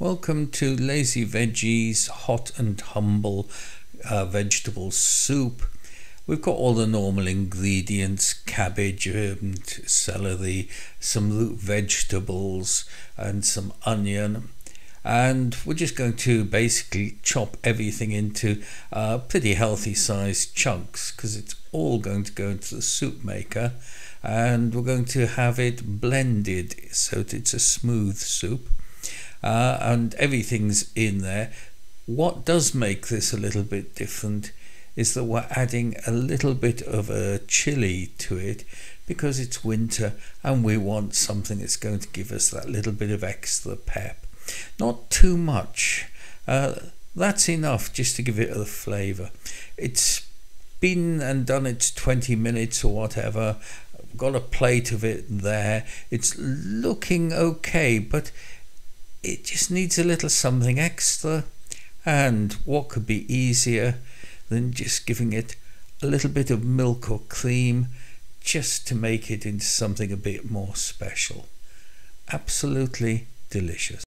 Welcome to Lazy Veggie's hot and humble vegetable soup. We've got all the normal ingredients: cabbage and celery, some root vegetables and some onion, and we're just going to basically chop everything into pretty healthy sized chunks because it's all going to go into the soup maker, and we're going to have it blended so that it's a smooth soup. And everything's in there. What does make this a little bit different is that we're adding a little bit of a chili to it because it's winter and we want something that's going to give us that little bit of extra pep. Not too much, that's enough just to give it a flavour. It's been and done its 20 minutes or whatever. I've got a plate of it there. It's looking okay, but it just needs a little something extra, and what could be easier than just giving it a little bit of milk or cream just to make it into something a bit more special. Absolutely delicious.